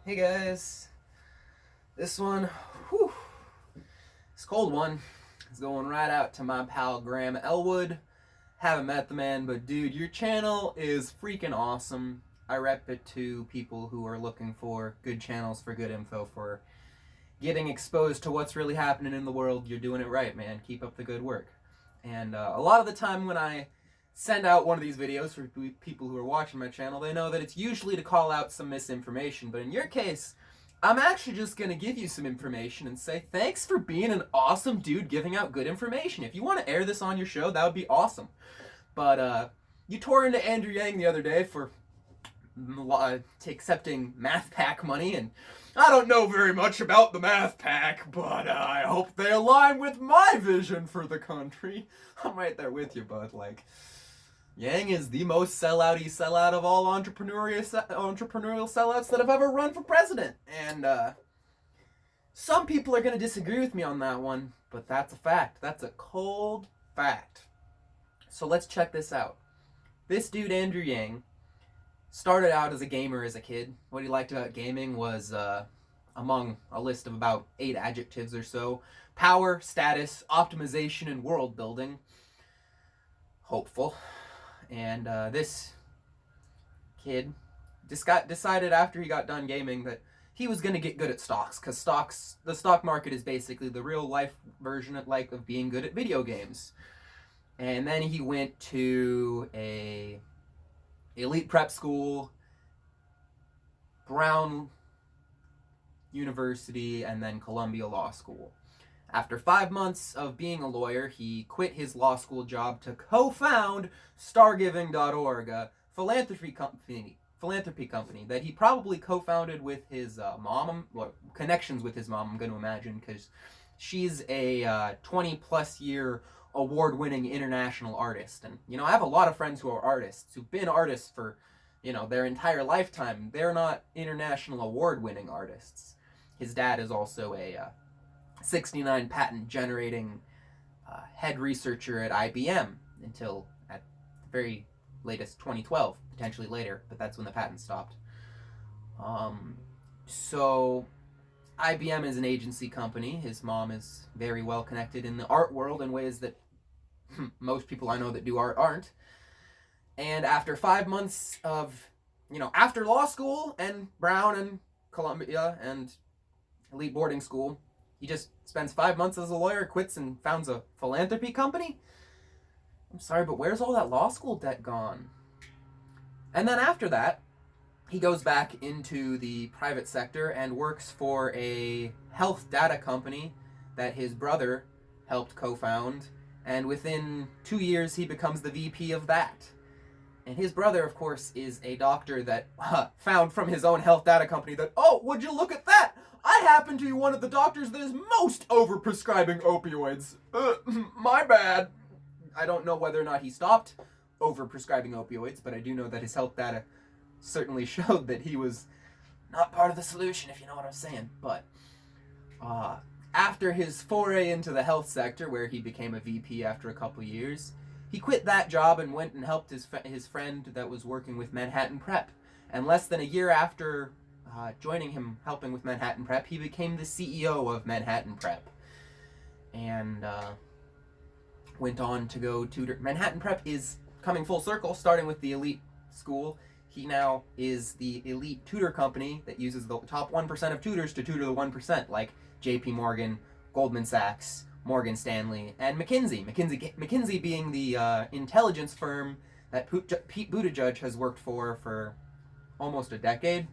Hey guys, this one, whew, this cold one is going right out to my pal Graham Elwood. Haven't met the man, but dude, your channel is freaking awesome. I rep it to people who are looking for good channels for good info, for getting exposed to what's really happening in the world. You're doing it right, man. Keep up the good work. And a lot of the time when I send out one of these videos for people who are watching my channel, they know that it's usually to call out some misinformation. But in your case, I'm actually just going to give you some information and say thanks for being an awesome dude giving out good information. If you want to air this on your show, that would be awesome. But you tore into Andrew Yang the other day for accepting math pack money, and I don't know very much about the math pack, but I hope they align with my vision for the country. I'm right there with you, bud. Like, Yang is the most sellout-y sellout of all entrepreneurial sellouts that have ever run for president. And some people are going to disagree with me on that one, but that's a fact. That's a cold fact. So let's check this out. This dude, Andrew Yang, started out as a gamer as a kid. What he liked about gaming was, among a list of about 8 adjectives or so, power, status, optimization, and world building. Hopeful. And this kid decided after he got done gaming that he was going to get good at stocks, because the stock market is basically the real life version of being good at video games. And then he went to a elite prep school, Brown University, and then Columbia Law School. After 5 months of being a lawyer, he quit his law school job to co-found stargiving.org, a philanthropy company that he probably co-founded with his mom, connections with his mom, I'm going to imagine, because she's a 20-plus year award-winning international artist. And, I have a lot of friends who are artists, who've been artists for, their entire lifetime. They're not international award-winning artists. His dad is also a 69 patent generating head researcher at IBM until at the very latest 2012, potentially later, but that's when the patent stopped. So IBM is an agency company. His mom is very well connected in the art world in ways that most people I know that do art aren't. And after 5 months of, after law school and Brown and Columbia and elite boarding school, he just spends 5 months as a lawyer, quits, and founds a philanthropy company? I'm sorry, but where's all that law school debt gone? And then after that, he goes back into the private sector and works for a health data company that his brother helped co-found. And within 2 years, he becomes the VP of that. And his brother, of course, is a doctor that found from his own health data company that, oh, would you look at that? I happen to be one of the doctors that is most overprescribing opioids. My bad. I don't know whether or not he stopped overprescribing opioids, but I do know that his health data certainly showed that he was not part of the solution, if you know what I'm saying. But after his foray into the health sector, where he became a VP after a couple years, he quit that job and went and helped his friend that was working with Manhattan Prep. And less than a year after joining him, helping with Manhattan Prep, he became the CEO of Manhattan Prep. And went on to go tutor. Manhattan Prep is coming full circle, starting with the elite school. He now is the elite tutor company that uses the top 1% of tutors to tutor the 1%, like JP Morgan, Goldman Sachs, Morgan Stanley, and McKinsey. McKinsey being the intelligence firm that Pete Buttigieg has worked for almost a decade.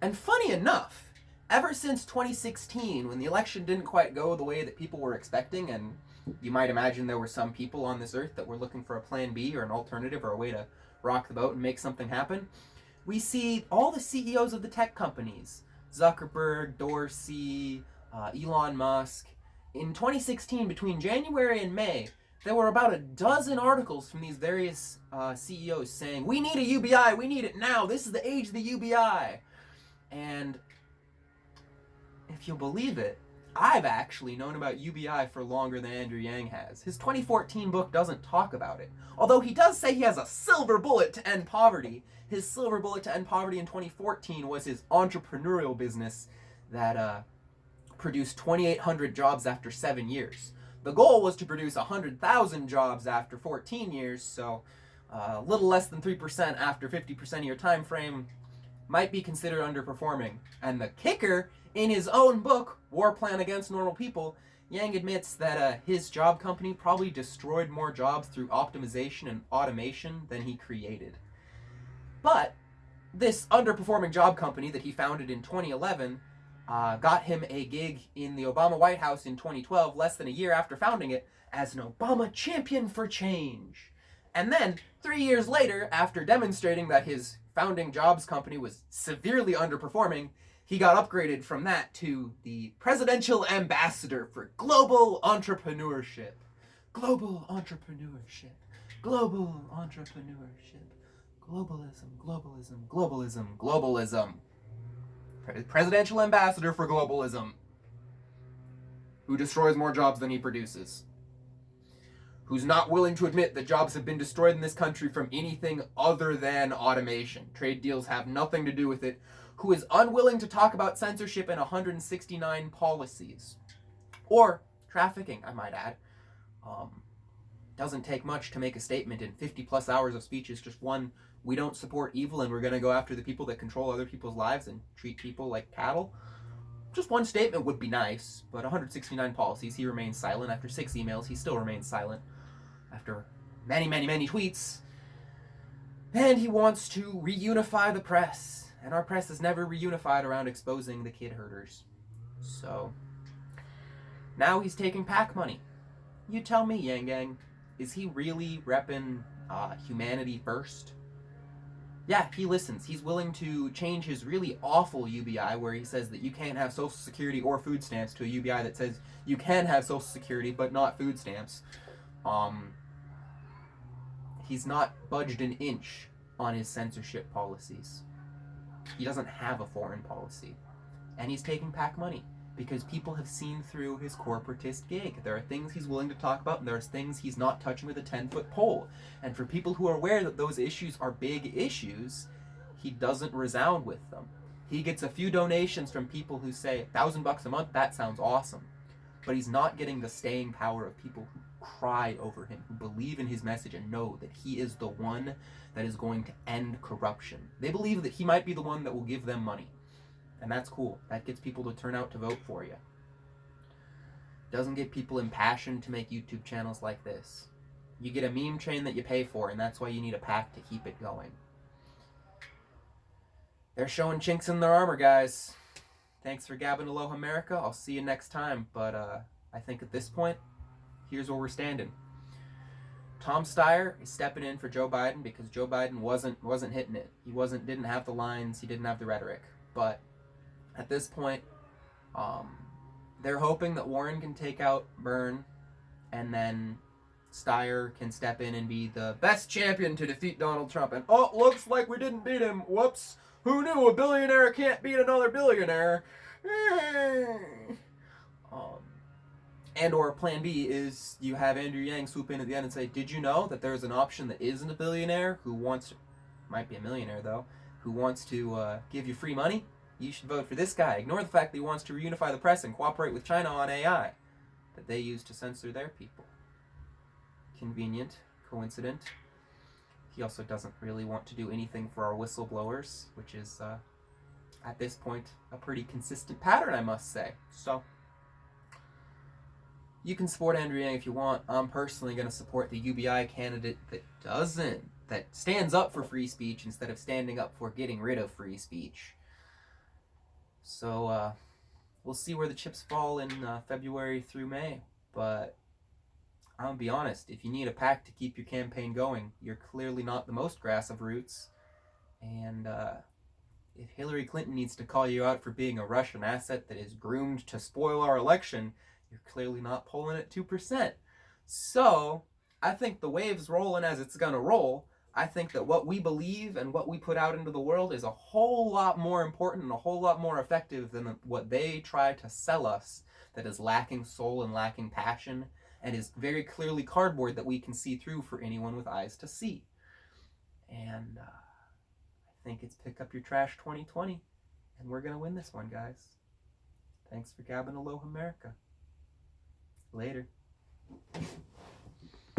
And funny enough, ever since 2016, when the election didn't quite go the way that people were expecting, and you might imagine there were some people on this earth that were looking for a plan B or an alternative or a way to rock the boat and make something happen, we see all the CEOs of the tech companies, Zuckerberg, Dorsey, Elon Musk. In 2016, between January and May, there were about a dozen articles from these various CEOs saying, we need a UBI, we need it now, this is the age of the UBI. And if you'll believe it, I've actually known about UBI for longer than Andrew Yang has. His 2014 book doesn't talk about it. Although he does say he has a silver bullet to end poverty. His silver bullet to end poverty in 2014 was his entrepreneurial business that produced 2,800 jobs after 7 years. The goal was to produce 100,000 jobs after 14 years, so a little less than 3% after 50% of your time frame might be considered underperforming. And the kicker, in his own book, War Plan Against Normal People, Yang admits that his job company probably destroyed more jobs through optimization and automation than he created. But this underperforming job company that he founded in 2011 got him a gig in the Obama White House in 2012, less than a year after founding it, as an Obama champion for change. And then, 3 years later, after demonstrating that his founding jobs company was severely underperforming, he got upgraded from that to the presidential ambassador for global entrepreneurship. Global entrepreneurship. Global entrepreneurship. Globalism, globalism, globalism, globalism. Presidential ambassador for globalism. Who destroys more jobs than he produces. Who's not willing to admit that jobs have been destroyed in this country from anything other than automation. Trade deals have nothing to do with it. Who is unwilling to talk about censorship and 169 policies. Or trafficking, I might add. Doesn't take much to make a statement in 50 plus hours of speech. Is just one, we don't support evil and we're going to go after the people that control other people's lives and treat people like cattle. Just one statement would be nice, but 169 policies, he remains silent. After 6 emails, he still remains silent. After many, many, many tweets. And he wants to reunify the press. And our press is never reunified around exposing the kid herders. So, now he's taking PAC money. You tell me, Yang Gang, is he really repping humanity first? Yeah, he listens. He's willing to change his really awful UBI where he says that you can't have Social Security or food stamps to a UBI that says you can have Social Security but not food stamps. He's not budged an inch on his censorship policies. He doesn't have a foreign policy. And he's taking PAC money because people have seen through his corporatist gig. There are things he's willing to talk about, and there's things he's not touching with a 10-foot pole. And for people who are aware that those issues are big issues, he doesn't resound with them. He gets a few donations from people who say, $1,000 a month, that sounds awesome. But he's not getting the staying power of people who cry over him, who believe in his message and know that he is the one that is going to end corruption. They believe that he might be the one that will give them money. And that's cool. That gets people to turn out to vote for you. Doesn't get people impassioned to make YouTube channels like this. You get a meme train that you pay for, and that's why you need a PAC to keep it going. They're showing chinks in their armor, guys. Thanks for gabbing Aloha America. I'll see you next time. But I think at this point, here's where we're standing. Tom Steyer is stepping in for Joe Biden because Joe Biden wasn't hitting it. He didn't have the lines. He didn't have the rhetoric. But at this point, they're hoping that Warren can take out Byrne, and then Steyer can step in and be the best champion to defeat Donald Trump. And oh, looks like we didn't beat him. Whoops. Who knew a billionaire can't beat another billionaire? And or plan B is you have Andrew Yang swoop in at the end and say, did you know that there's an option that isn't a billionaire who wants to, might be a millionaire though, who wants to give you free money? You should vote for this guy. Ignore the fact that he wants to reunify the press and cooperate with China on AI that they use to censor their people. Convenient, coincident. He also doesn't really want to do anything for our whistleblowers, which is, at this point, a pretty consistent pattern, I must say. So, you can support Andrew Yang if you want. I'm personally going to support the UBI candidate that stands up for free speech instead of standing up for getting rid of free speech. So, we'll see where the chips fall in February through May. But I'm going to be honest, if you need a PAC to keep your campaign going, you're clearly not the most grass of roots. And if Hillary Clinton needs to call you out for being a Russian asset that is groomed to spoil our election, you're clearly not polling at 2%. So, I think the wave's rolling as it's going to roll. I think that what we believe and what we put out into the world is a whole lot more important and a whole lot more effective than what they try to sell us that is lacking soul and lacking passion, and is very clearly cardboard that we can see through for anyone with eyes to see. And I think it's Pick Up Your Trash 2020, and we're going to win this one, guys. Thanks for gabbing Aloha America. Later.